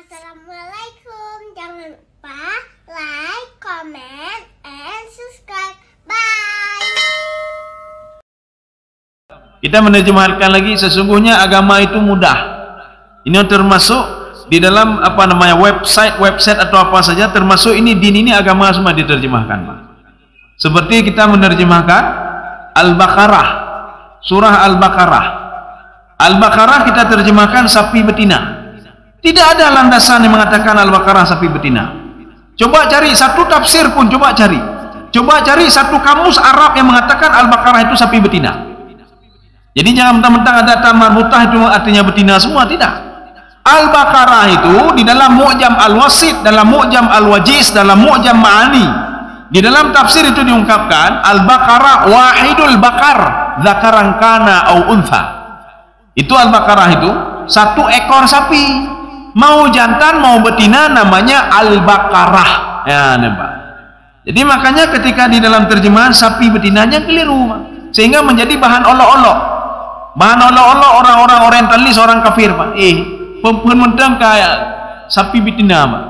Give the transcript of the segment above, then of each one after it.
Assalamualaikum. Jangan lupa like, comment, and subscribe. Bye. Kita menerjemahkan lagi, sesungguhnya agama itu mudah. Ini termasuk di dalam website atau apa saja, termasuk ini din ini agama semua diterjemahkan. Seperti kita menerjemahkan Al-Baqarah, surah Al-Baqarah. Al-Baqarah kita terjemahkan sapi betina. Tidak ada landasan yang mengatakan Al-Baqarah sapi betina. Coba cari satu tafsir pun, coba cari satu kamus Arab yang mengatakan Al-Baqarah itu sapi betina. Jadi jangan mentang-mentang ada tamar mutah itu artinya betina semua, tidak. Al-Baqarah itu di dalam Mu'jam Al-Wasit, dalam Mu'jam Al-Wajiz, dalam Mu'jam Ma'ani, di dalam tafsir itu diungkapkan Al-Baqarah wahidul baqar dzakaran kana au untha. Itu Al-Baqarah itu satu ekor sapi, mau jantan mau betina, namanya Al-Baqarah. Ya, nampak. Jadi makanya ketika di dalam terjemahan sapi betinanya keliru, sehingga menjadi bahan olok-olok. Bahan olok-olok orang-orang orientalis, orang kafir, Pak. Pementang kayak sapi betina, Pak.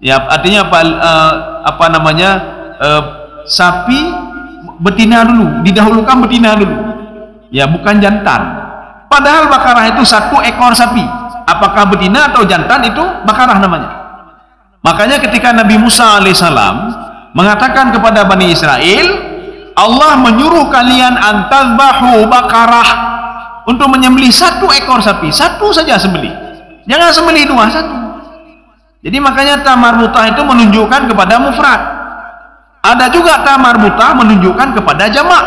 Ya, artinya sapi betina dulu, didahulukan betina dulu. Ya, bukan jantan. Padahal Baqarah itu satu ekor sapi. Apakah betina atau jantan itu Baqarah namanya. Makanya ketika Nabi Musa alaihissalam mengatakan kepada Bani Israel, Allah menyuruh kalian antazbahu Baqarah, untuk menyembelih satu ekor sapi, satu saja sembelih, jangan sembelih dua, satu. Jadi makanya tamar mutah itu menunjukkan kepada mufrad. Ada juga tamar mutah menunjukkan kepada jamak.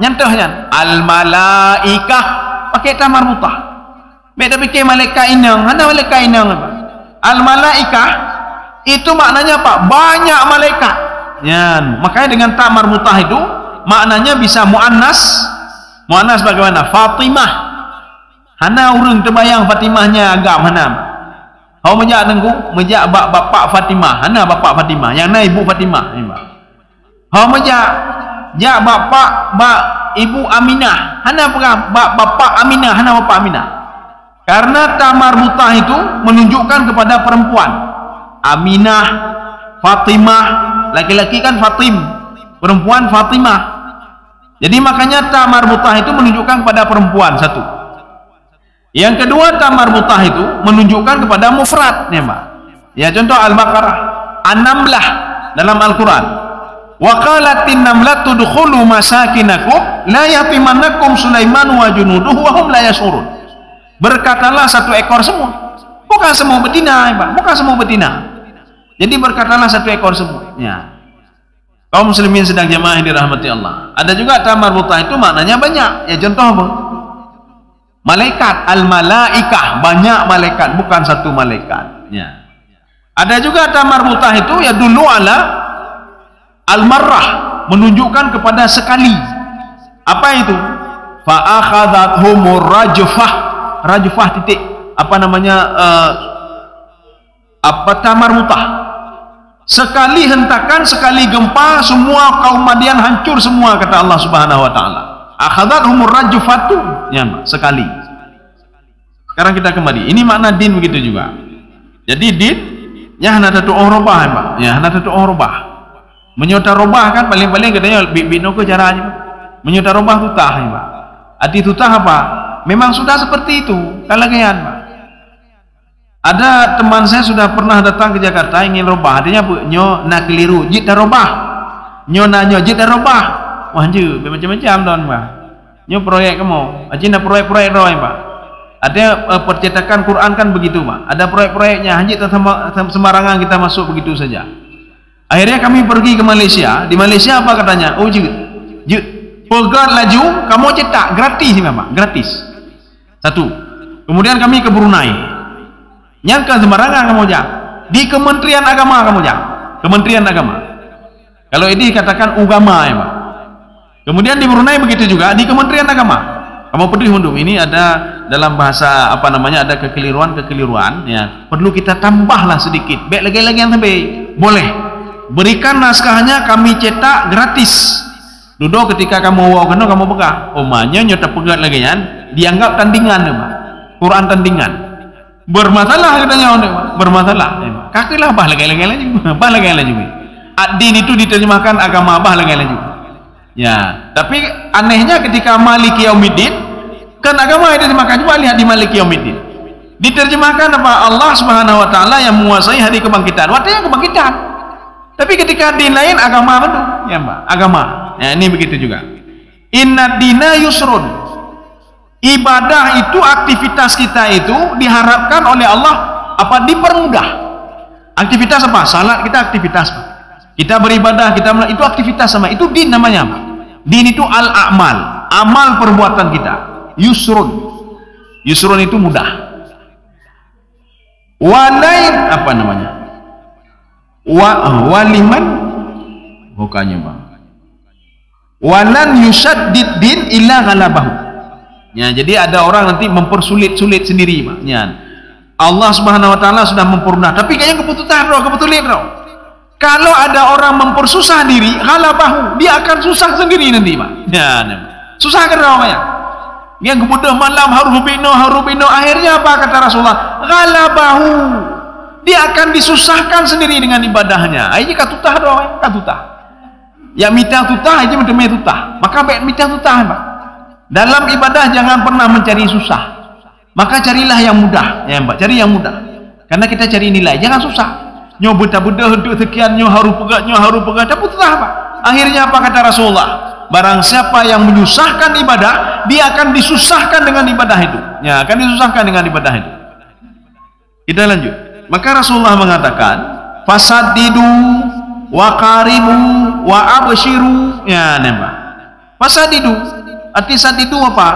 Nyantahnya al-malaikah pakai tamar mutah. Beda pikir malaikat inang, mana malaikat inang apa? Al-malaikah itu maknanya apa? Banyak malaikat. Ya, makanya dengan tamar mutah itu maknanya bisa muannas. Muannas bagaimana? Fatimah. Hana urang terbayang Fatimahnya agam hana. Hau menjak nengku, menjak bapak Fatimah. Hana bapak Fatimah, yang na ibu Fatimah. Hau menjak bapak ibu Aminah. Hana bapak Aminah, hana bapak Aminah. Karena tamar mutah itu menunjukkan kepada perempuan. Aminah, Fatimah, laki-laki kan Fatim, perempuan Fatimah. Jadi makanya tamar mutah itu menunjukkan kepada perempuan, satu. Yang kedua, tamar mutah itu menunjukkan kepada mufrad, ya, Pak. Ya, contoh Al-Baqarah, An-Namlah dalam Al-Quran. Wa qalatin namlatu dukhulu masakinakum la yatimannakum Sulaiman wa junuduhu wa hum la yashurun. Berkatalah satu ekor semua, bukan semua betina, ya, Pak. Bukan semua betina. Jadi berkatalah satu ekor semua. Ya. Kaum muslimin sedang jamaah yang dirahmati Allah. Ada juga tamar mutah itu maknanya banyak. Ya, contoh apa? Malaikat, al-malaikah, banyak malaikat, bukan satu malaikat. Ya. Ada juga tamar mutah itu ya dulu ala al-marrah, menunjukkan kepada sekali. Apa itu? Fa akhadhathumur rajfah. Rajfah titik tamar mutah. Sekali hentakan, sekali gempa, semua kaum Madian hancur semua, kata Allah Subhanahu wa taala. Akhadhathumur rajfatu, ya, sekali. Sekarang kita kembali. Ini makna din begitu juga. Jadi din ya hana tatu orobah, ya, Pak. Ya, hana tatu orobah. Menyota robah kan paling-paling katanya bino ke caranya. Menyota robah tutah, ya, Pak. Arti tutah apa? Memang sudah seperti itu kalagayan, Pak. Ada teman saya sudah pernah datang ke Jakarta ingin robah, artinya apa? Nyo nak keliru, jit dah robah. Nyo jit dah robah. Wah, je macam-macam don, Pak. Nyo proyek kamu, ajina proyek-proyek roy, Pak. Ada percetakan Quran kan begitu, Pak. Ada proyek-proyeknya, hanya sembarangan kita masuk begitu saja. Akhirnya kami pergi ke Malaysia. Di Malaysia apa katanya? Oh, jit program laju kamu cetak gratis, Pak, gratis. Satu. Kemudian kami ke Brunei. Nyangka sembarangan kamu jak. Di Kementerian Agama kamu jak. Kementerian Agama. Kalau ini katakan ugama, ya, Pak. Kemudian di Brunei begitu juga di Kementerian Agama. Kamu pedih untuk ini ada dalam bahasa ada kekeliruan, ya. Perlu kita tambahlah sedikit. Baik lagi yang lebih. Boleh. Berikan naskahnya kami cetak gratis. Duduk ketika kamu kamu pegang. Omanya nyota pegat lagi kan. Dianggap tandingan, ya, Pak. Quran tandingan. Bermasalah katanya orang, bermasalah. Kakilah bah lagi-lagi juga, bah lagi-lagi juga. Ad-din itu diterjemahkan agama, bah lagi-lagi juga. Ya, tapi anehnya ketika Maliki Yaumiddin, kan agama itu diterjemahkan, coba lihat di Maliki Yaumiddin. Diterjemahkan apa? Allah Subhanahu wa taala yang menguasai hari kebangkitan. Artinya kebangkitan. Tapi ketika din lain agama betul, ya Mbak, agama. Ya, ini begitu juga. Inna dina yusrun. Ibadah itu, aktivitas kita itu diharapkan oleh Allah apa? Dipermudah. Aktivitas apa? Salat kita aktivitas, Pak. Kita beribadah, itu aktivitas sama. Itu din namanya, Pak. Din itu al-a'mal, amal perbuatan kita. Yusrun. Yusrun itu mudah. Walain apa namanya? Waliman bukannya, Bang. Walan yusaddid din illa ghalabahu. Ya, jadi ada orang nanti mempersulit-sulit sendiri, Bang. Ya. Allah Subhanahu wa taala sudah mempermudah, tapi kayaknya kebetulan roh. Kalau ada orang mempersusah diri, ghalabahu, dia akan susah sendiri nanti, Bang. Ya, susah kan namanya. Yang kemudian malam harubino, akhirnya apa kata Rasulullah? Ghalabahu, dia akan disusahkan sendiri dengan ibadahnya. Aja katutah doang, katutah. Ya mita tutah aja macam tutah. Maka baik mita tutah, Pak. Dalam ibadah jangan pernah mencari susah. Maka carilah yang mudah, ya Mbak. Cari yang mudah. Karena kita cari nilai, jangan susah. Nyo buta-buta untuk sekian, nyo haru pegat, dapat tutah, Pak. Akhirnya apa kata Rasulullah? Barang siapa yang menyusahkan ibadah, dia akan disusahkan dengan ibadah itu. Ya, akan disusahkan dengan ibadah itu. Kita lanjut. Maka Rasulullah mengatakan, fasaddidu wa qaribu wa abshiru. Ya, nembak. Fasaddidu. Arti sadidu apa?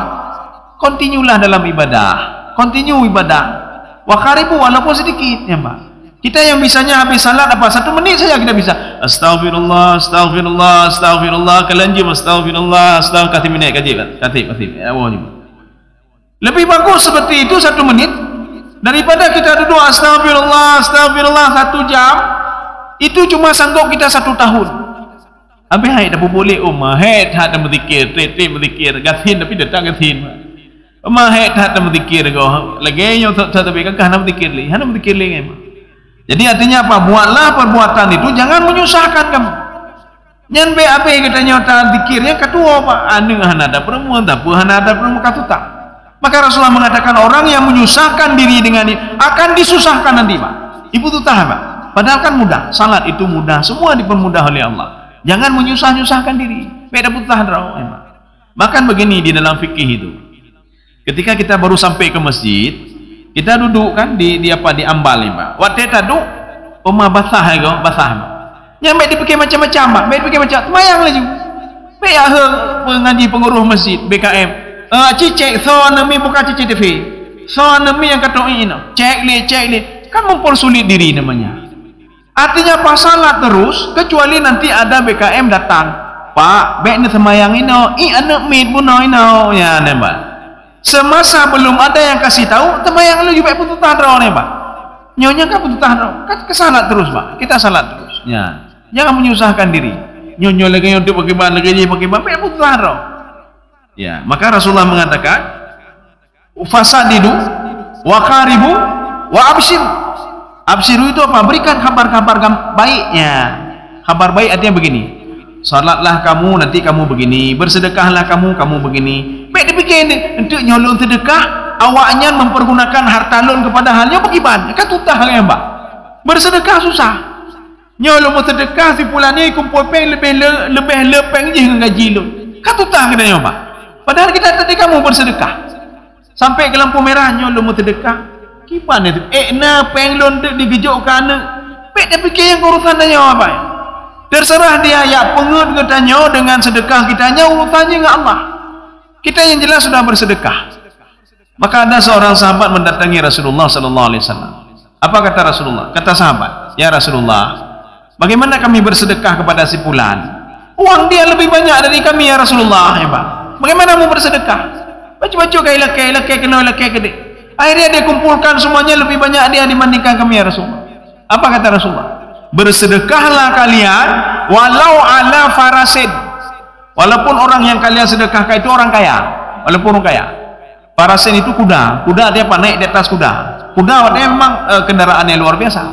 Kontinulah dalam ibadah. Continue ibadah. Wa qaribu walaupun sedikit, ya, Mbak. Kita yang bisanya habis salat apa 1 menit saja kita bisa. Astagfirullah, astagfirullah, astagfirullah, kelanjim astagfirullah, katib minit katib. Ya, lebih bagus seperti itu 1 menit daripada kita duduk astagfirullah 1 jam. Itu cuma sanggup kita 1 tahun. Habis hai dah boleh hai tak ada berzikir, berzikir, gasin tapi datang gasin. Hai tak ada berzikir kau. Lagi yang tak tapi kan nak berzikir lagi. Jadi artinya apa? Buatlah perbuatan itu, jangan menyusahkan kamu. Jangan BAP katanya tak zikirnya ketua Pak. Anu hanada perempuan tak hanada perempuan katuta. Maka Rasulullah mengatakan orang yang menyusahkan diri dengan ini akan disusahkan nanti, Pak. Ibu tutah, Pak. Padahal kan mudah. Salat itu mudah, semua dipermudah oleh Allah. Jangan menyusah-nyusahkan diri. Beda putah draw, Pak. Bahkan begini di dalam fikih itu. Ketika kita baru sampai ke masjid, kita duduk kan di ambal ni, Pak. Waktu kita duduk, basah ya, basah. Nyampe dipikir macam-macam, Pak. Baik dipikir macam, semayang lagi. Baik pengaji pengurus masjid BKM. Cek soanami bukan cek TV. Soanami yang kata ini, cek li. Kan mempersulit diri namanya. Artinya pas salat terus, kecuali nanti ada BKM datang. Pak, baik ni semayang ini, anak mid pun ini, ya, nembak. Semasa belum ada yang kasih tahu, temayang lu juga pun tutah draw nih, Pak. Nyonya kan pun tutah draw. Kan kesalat terus, Pak. Kita salat terus. Ya. Jangan menyusahkan diri. Nyonya lagi untuk bagaimana pun tutah draw. Ya, maka Rasulullah mengatakan, fasadidu wa qaribu wa abshiru. Abshiru itu apa? Berikan kabar-kabar baiknya. Kabar baik artinya begini. Salatlah kamu, nanti kamu begini. Bersedekahlah kamu begini. Baik dipikir ini, untuk nyolong sedekah, awaknya mempergunakan harta lon kepada halnya bagaimana? Kan tutah kan, Mbak? Bersedekah susah. Nyolong sedekah si pulang ni kumpul peng lebih lepeng je dengan gaji lon. Kan tutah kan, Mbak? Padahal kita tadi kamu bersedekah. Sampai ke lampu merah nyolong sedekah. Gimana tu? Peng lon digejokkan. Baik dipikir yang urusan tanya apa? Terserah dia ya pengut katanya dengan sedekah kitanya urusannya dengan Allah. Kita yang jelas sudah bersedekah. Maka ada seorang sahabat mendatangi Rasulullah sallallahu alaihi wasallam. Apa kata Rasulullah? Kata sahabat, "Ya Rasulullah, bagaimana kami bersedekah kepada si fulan? Uang dia lebih banyak dari kami ya Rasulullah, ya Pak. Bagaimana mau bersedekah? Baju-baju kayak kena gede. Akhirnya dia kumpulkan semuanya lebih banyak dia dibandingkan kami ya Rasulullah. Apa kata Rasulullah? Bersedekahlah kalian walau ala farasid. Walaupun orang yang kalian sedekahkan itu orang kaya, walaupun orang kaya. Farasin itu kuda dia naik di atas kuda. Kuda dia memang kendaraan yang luar biasa.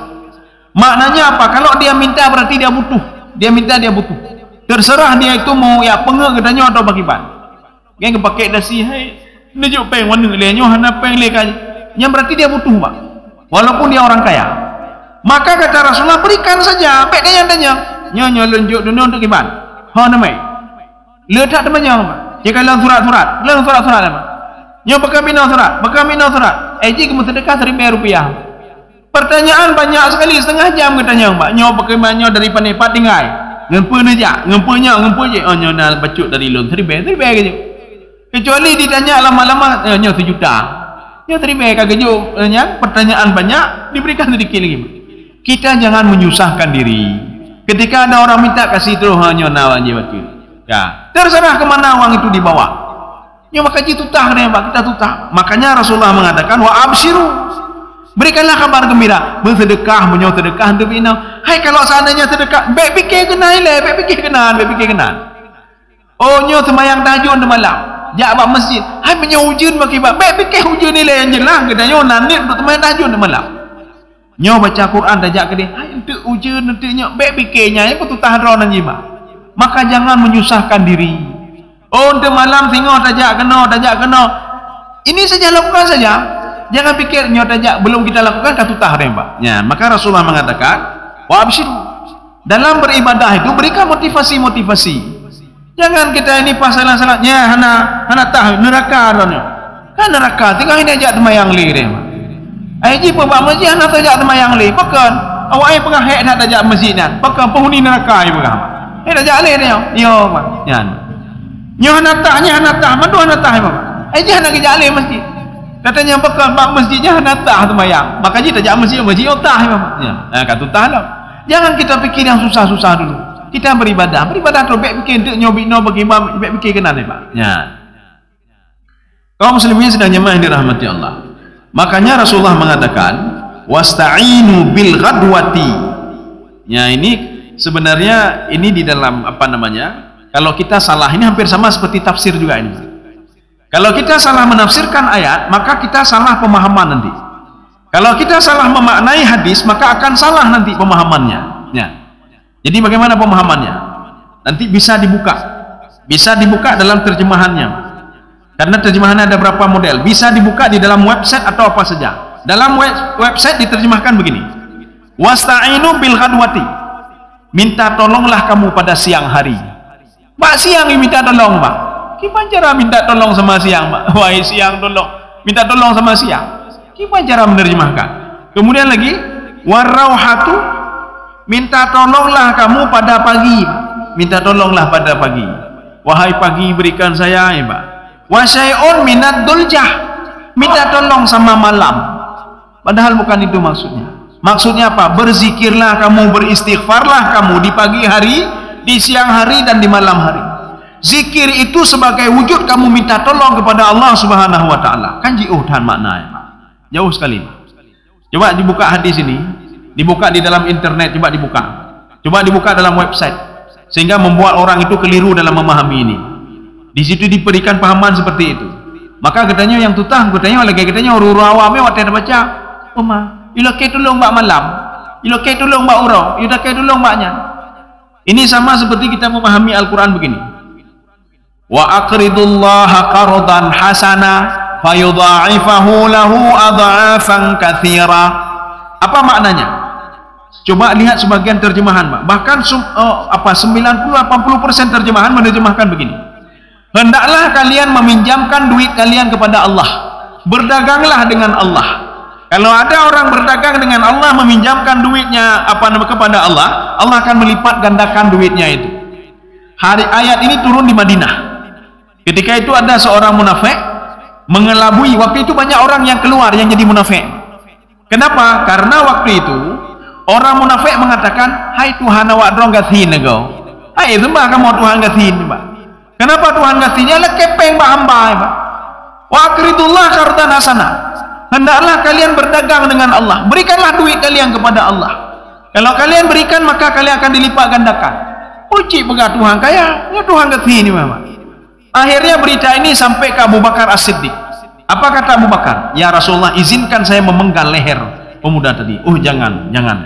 Maknanya apa? Kalau dia minta berarti dia butuh. Dia minta dia butuh. Terserah dia itu mau ya pengah katanya atau bagiban. Yang pakai dasi, hai, nunjuk peng warna le nyo hana peng le kan. Yang berarti dia butuh, Pak. Walaupun dia orang kaya. Maka kata Rasulullah, berikan saja. Pek dia yang tanya. Nyo lunjuk dunia untuk giban. Ha namai. Letak temannya, Pak. Jika lang surat-surat, Pak. Nyo berkabina surat. Eji kamu sedekah Rp1.000. Pertanyaan banyak sekali, setengah jam katanya, Pak. Nyo berkabina dari panepat tinggal. Ngempu aja, ngempunya. Oh nyo dah bacuk dari loan Rp1.000 gitu. Kecuali ditanya lama-lama, nyo 1 juta. Nyo Rp1.000 kagak jo, pertanyaan banyak diberikan sedikit lagi. Kita jangan menyusahkan diri. Ketika ada orang minta kasih tu hanya nawan je betul. Ya, terserah ke mana uang itu dibawa. Ya maka tutah dia, Pak, kita tutah. Makanya Rasulullah mengatakan wa absyiru. Berikanlah kabar gembira, bersedekah, menyau sedekah untuk bina. Hai kalau seandainya sedekah, baik fikir kenan. Oh nyo sembahyang tahajud di malam. Jak abang masjid. Hai menyau hujan bagi bab. Baik fikir hujan nilai yang jelas katanya nanti untuk sembahyang tahajud di malam. Nyo baca Quran tajak ke dia. Hai untuk hujan nanti nyo baik fikirnya yang tutah ronan jimat. Maka jangan menyusahkan diri. Oh untuk malam tengok tajak kena. Ini saja lakukan saja. Jangan pikir nyot tajak belum kita lakukan katutah remba. Ya, maka Rasulullah mengatakan, wa absyiru. Dalam beribadah itu berikan motivasi. Jangan kita ini pasalan-salatnya hana tah neraka rono. Kan neraka tinggal ini ajak temayang li remba. Aji pebak masjid hana tajak temayang li. Pekan awak ai pengah hek nak tajak masjid nan. Pekan penghuni neraka ai pekan. Tajak li dia. Yo, Pak. Yan. Nyo hanatah, mandu hanatah, Bapak. Aja nak kerja alih masjid. Katanya bakal bab masjidnya hanatah temayang. Makanya tajak masjid otah, Bapak. Ya, kata tahan. Jangan kita pikir yang susah-susah dulu. Kita beribadah tu baik fikir untuk nyobino bagi baik fikir kenan, Pak. Ya. Kaum muslimin sedang jemaah yang dirahmati Allah. Makanya Rasulullah mengatakan, wasta'inu bil ghadwati. Ya, ini sebenarnya ini di dalam apa namanya? Kalau kita salah, ini hampir sama seperti tafsir juga ini. Kalau kita salah menafsirkan ayat, maka kita salah pemahaman nanti. Kalau kita salah memaknai hadis, maka akan salah nanti pemahamannya. Ya. Jadi bagaimana pemahamannya? Nanti bisa dibuka dalam terjemahannya. Karena terjemahannya ada berapa model. Bisa dibuka di dalam website atau apa saja. Dalam website diterjemahkan begini. Wasta'inu bil ghadwati. Minta tolonglah kamu pada siang hari. Pak siang minta tolong, Pak. Gimana cara minta tolong sama siang, Pak? Wahai siang tolong. Minta tolong sama siang. Gimana cara menerjemahkan? Kemudian lagi, warauhatu. Minta tolonglah kamu pada pagi. Minta tolonglah pada pagi. Wahai pagi berikan saya, ya, Pak. Wasyai'un minad duljah. Minta tolong sama malam. Padahal bukan itu maksudnya. Maksudnya apa? Berzikirlah kamu, beristighfarlah kamu di pagi hari, di siang hari dan di malam hari. Zikir itu sebagai wujud kamu minta tolong kepada Allah Subhanahu wa taala. Kan jauh dan maknanya, Pak. Jauh sekali. Coba dibuka hadis ini, dibuka di dalam internet, coba dibuka dalam website, sehingga membuat orang itu keliru dalam memahami ini. Di situ diberikan pahaman seperti itu. Maka katanya yang tutang, katanya uru awame waktu baca, "Oma, ilake tolong mbak malam, ilake tolong mbak uro, ilake tolong mbaknya." Ini sama seperti kita memahami Al-Quran begini. Wa aqridullaha qardan hasana fayudha'ifahu lahu adha'afan katsira. Apa maknanya? Coba lihat sebagian terjemahan, Pak. Bahkan 90-80% terjemahan menerjemahkan begini. Hendaklah kalian meminjamkan duit kalian kepada Allah. Berdaganglah dengan Allah. Kalau ada orang berdagang dengan Allah, meminjamkan duitnya kepada Allah, Allah akan melipat gandakan duitnya itu. Ayat ini turun di Madinah. Ketika itu ada seorang munafik mengelabui. Waktu itu banyak orang yang keluar yang jadi munafik. Kenapa? Karena waktu itu orang munafik mengatakan, "Hai Tuhan awak drong gasin engkau." Hai sembah kamu Tuhan gasin, Pak. Kenapa Tuhan gasinnya? Lekepeng Pak hamba, Pak. Wa aqridullah qardan hasanah. Hendaklah kalian berdagang dengan Allah. Berikanlah duit kalian kepada Allah. Kalau kalian berikan, maka kalian akan dilipat gandakan. Uci pegah Tuhan kaya, ya Tuhan ke sini, Mama. Akhirnya berita ini sampai ke Abu Bakar As-Siddiq. Apa kata Abu Bakar? Ya Rasulullah, izinkan saya memenggal leher pemuda tadi. Oh jangan, jangan.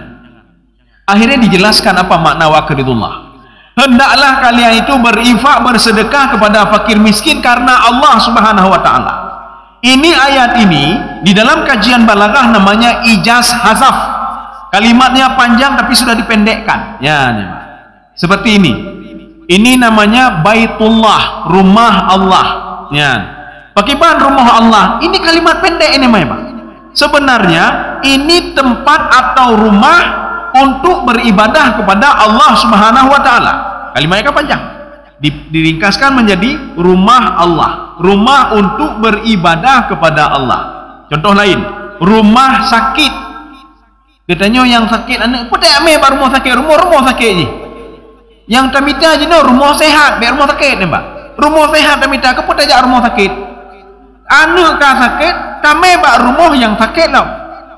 Akhirnya dijelaskan apa makna waqridullah. Hendaklah kalian itu berinfak, bersedekah kepada fakir miskin karena Allah Subhanahu wa taala. Ini ayat ini di dalam kajian balaghah namanya ijaz hazaf. Kalimatnya panjang tapi sudah dipendekkan. Ya, nih, seperti ini. Ini namanya Baitullah, rumah Allah. Ya. Pakai bahan rumah Allah. Ini kalimat pendek ini, Pak. Sebenarnya ini tempat atau rumah untuk beribadah kepada Allah Subhanahu wa taala. Kalimatnya panjang. Diringkaskan menjadi rumah Allah, rumah untuk beribadah kepada Allah. Contoh lain, rumah sakit. Katanya yang sakit anak, "Apa tak ambil rumah sakit, rumah sakit je." Yang tamita je no rumah sehat, biar rumah sakit ni, Pak. Rumah sehat tamita ke apa tak rumah sakit? Anu ka sakit, kami bak rumah yang sakit tau.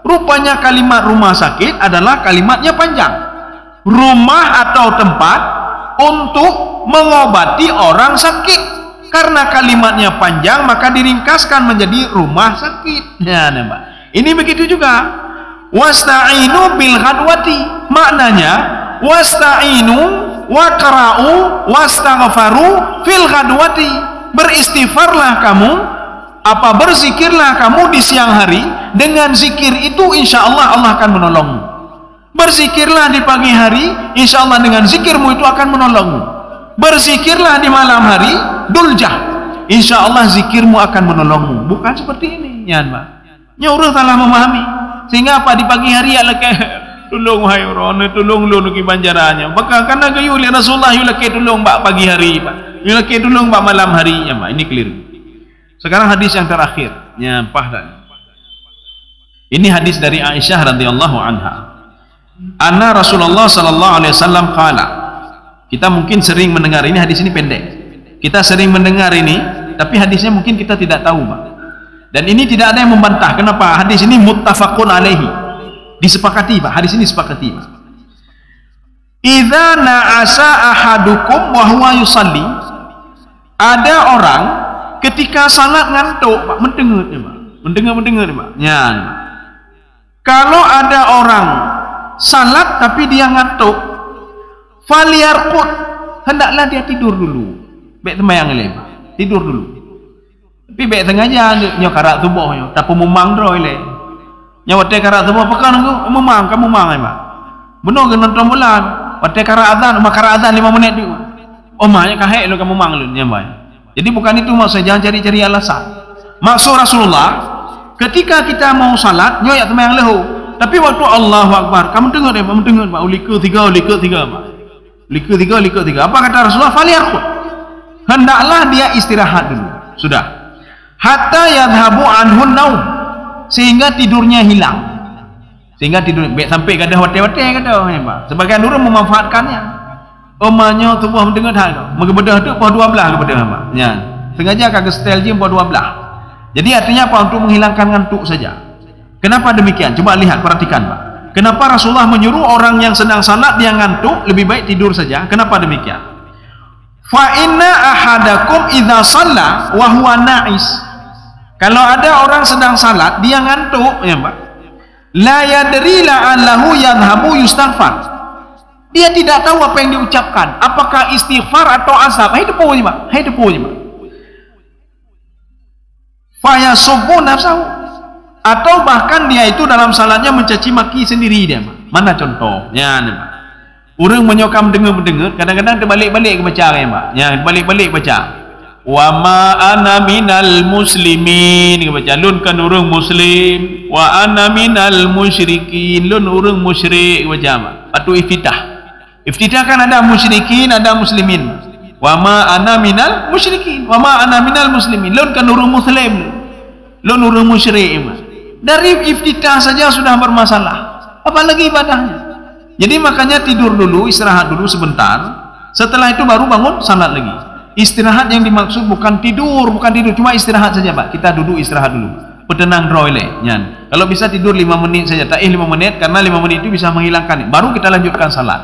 Rupanya kalimat rumah sakit adalah kalimatnya panjang. Rumah atau tempat untuk mengobati orang sakit. Karena kalimatnya panjang maka diringkaskan menjadi rumah sakit. Ya, Mbak. Ini begitu juga. Wasta'inu bil ghadwati. Maknanya wasta'inu waqra'u wastaghfaru fil ghadwati. Beristighfarlah kamu, berzikirlah kamu di siang hari. Dengan zikir itu insya Allah Allah akan menolongmu. Berzikirlah di pagi hari, insya Allah dengan zikirmu itu akan menolongmu. Berzikirlah di malam hari, duljah, insya Allah zikirmu akan menolongmu. Bukan seperti ini, ya Mbak. Nyuruh salah memahami. Sehingga apa di pagi hari ya leke tolong hai orang, tolong lu nuki banjarannya. Maka karena kayu oleh Rasulullah yu leke tolong Mbak pagi hari, Pak. Yu leke tolong Mbak malam hari, ya Mbak. Ini keliru. Sekarang hadis yang terakhir, ya Pak. Ini hadis dari Aisyah radhiyallahu anha. Anna Rasulullah sallallahu alaihi wasallam qala. Kita mungkin sering mendengar ini, hadis ini pendek. Kita sering mendengar ini, tapi hadisnya mungkin kita tidak tahu, Pak. Dan ini tidak ada yang membantah. Kenapa? Hadis ini muttafaqun alaihi. Disepakati, Pak. Hadis ini disepakati, Pak. Idza na'asa ahadukum wa huwa yusalli. Ada orang ketika salat ngantuk, Pak, mendengar, Pak. Mendengar, Pak. Ya. Kalau ada orang salat tapi dia ngantuk, falyarqud, hendaklah dia tidur dulu. Baik temayang le, tidur dulu. Tapi baik sengaja nyo karak tubuh nyo, tapi memang droi le. Nyo wate karak tubuh pekan memang kamu memang Pak. Benar ke nonton bulan, wate karak azan, karak azan 5 menit tu. Oh maknya kahek lu kamu memang lu nyambai. Jadi bukan itu maksud, jangan cari-cari alasan. Maksud Rasulullah, ketika kita mau salat, nyo ya temayang lehu. Tapi waktu Allahu Akbar, kamu dengar ya, kamu dengar Pak, liku tiga Pak. Liku tiga. Apa kata Rasulullah? Falyarqud. Hendaklah dia istirahat dulu. Sudah. Hatta yadhhabu anhun naum. Sehingga tidurnya hilang. Sehingga tidur sampai kada wate-wate kada, Pak. Sebagian orang memanfaatkannya. Omanya tubuh mendengar hal tu. Mengebedah tu pukul 12 kepada Pak. Ya. Sengaja kagak setel je pukul 12. Jadi artinya apa? Untuk menghilangkan ngantuk saja. Kenapa demikian? Coba lihat, perhatikan, Pak. Kenapa Rasulullah menyuruh orang yang sedang salat dia ngantuk lebih baik tidur saja? Kenapa demikian? Fa inna ahadakum idza shalla wa huwa na'is. Kalau ada orang sedang salat dia ngantuk, ya Pak. La yadri la'allahu yadhhabu yustaghfar. Dia tidak tahu apa yang diucapkan, apakah istighfar atau azab. Hai depo je, Pak. Fa yasubbu nafsahu. Atau bahkan dia itu dalam salatnya mencaci maki sendiri dia, Pak. Mana contohnya, Pak? Orang menyokam dengar, kadang-kadang terbalik-balik ke baca, ya, Pak. Ya, balik-balik baca. Wa ma ana minal muslimin, ke baca. Lun kan orang muslim, wa ana minal musyrikin, lun orang musyrik, ke baca, Pak. Atau iftitah. Iftitah kan ada musyrikin, ada muslimin. Wa ma ana minal musyrikin, wa ma ana minal muslimin. Lun kan orang muslim, lun orang musyrik, Pak. Dari iftitah saja sudah bermasalah, apalagi ibadahnya. Jadi makanya tidur dulu, istirahat dulu sebentar. Setelah itu baru bangun salat lagi. Istirahat yang dimaksud bukan tidur, cuma istirahat saja, Pak. Kita duduk istirahat dulu. Petenang droile, nyan. Kalau bisa tidur 5 menit saja, tak 5 menit, karena 5 menit itu bisa menghilangkan. Baru kita lanjutkan salat.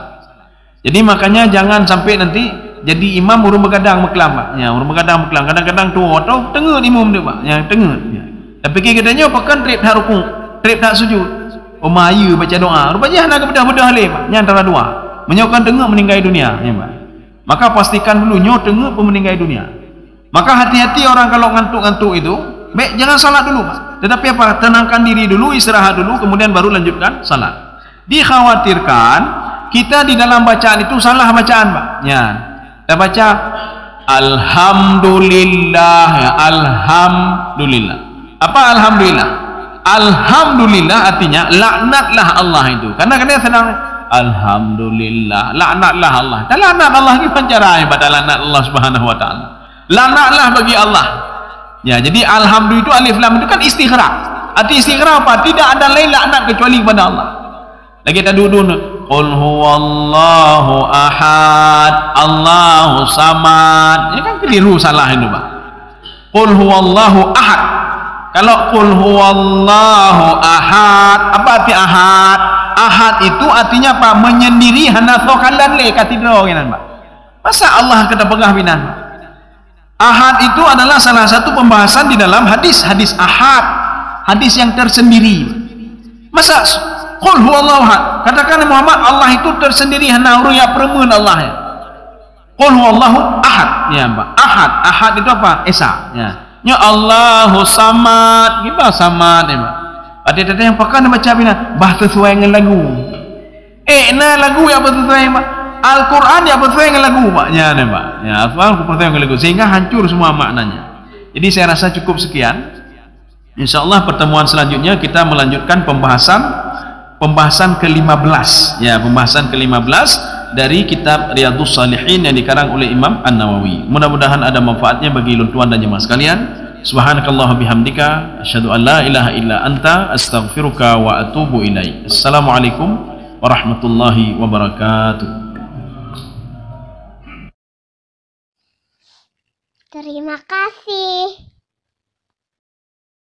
Jadi makanya jangan sampai nanti jadi imam urung begadang meklam, Pak. Ya, urung begadang meklam. Kadang-kadang tua atau tengah imam dia, Pak. Ya, tengah. Ya. Tapi katanya pakan trip tak rukuk, trip tak sujud. Oh maya baca doa. Rupanya nak bedah-bedah leh nya antara dua. Menyokan tengah meninggal dunia, ya, Pak. Maka pastikan dulu nyo tengah pun meninggal dunia. Maka hati-hati orang kalau ngantuk-ngantuk itu, baik jangan salat dulu, Pak. Tetapi apa? Tenangkan diri dulu, istirahat dulu, kemudian baru lanjutkan salat. Dikhawatirkan kita di dalam bacaan itu salah bacaan, Pak. Ya. Kita baca alhamdulillah, ya, alhamdulillah. Apa alhamdulillah? Alhamdulillah artinya laknatlah Allah itu. Karena sedang alhamdulillah, laknatlah Allah. Dan laknat Allah ini pancaranya pada laknat Allah Subhanahu wa taala. Laknatlah bagi Allah. Ya, jadi alhamdulillah itu alif lam itu kan istighraq. Arti istighraq apa? Tidak ada lain laknat kecuali kepada Allah. Lagi kita duduk qul huwallahu ahad, Allahu samad. Ini kan keliru, salah itu, Pak. Qul huwallahu ahad. Kalau qul huwallahu ahad, apa arti ahad? Ahad itu artinya apa? Menyendiri hana sokalan le katidro kan, Pak. Masa Allah kena pegah binan? Ahad itu adalah salah satu pembahasan di dalam hadis ahad, hadis yang tersendiri. Masa qul huwallahu ahad, katakan Muhammad Allah itu tersendiri hana ruya permun Allah ya. Qul huwallahu ahad, ya, Pak. Ahad itu apa? Esa, ya. Ya Allahu samad, kita samad, ya, Pak. Ada yang pakai baca bina bah sesuai dengan lagu. Lagu yang sesuai, Pak. Al-Quran yang sesuai dengan lagu, Pak. Ya, Pak. Ya, Al-Quran sesuai dengan lagu sehingga hancur semua maknanya. Jadi saya rasa cukup sekian. Insyaallah pertemuan selanjutnya kita melanjutkan pembahasan ke-15, ya, pembahasan ke-15 dari kitab Riyadhus Shalihin yang dikarang oleh Imam An-Nawawi. Mudah-mudahan ada manfaatnya bagi tuan dan jemaah sekalian. Subhanakallah bihamdika asyhadu an la ilaha illa anta astaghfiruka wa atubu ilaik. Assalamualaikum warahmatullahi wabarakatuh. Terima kasih.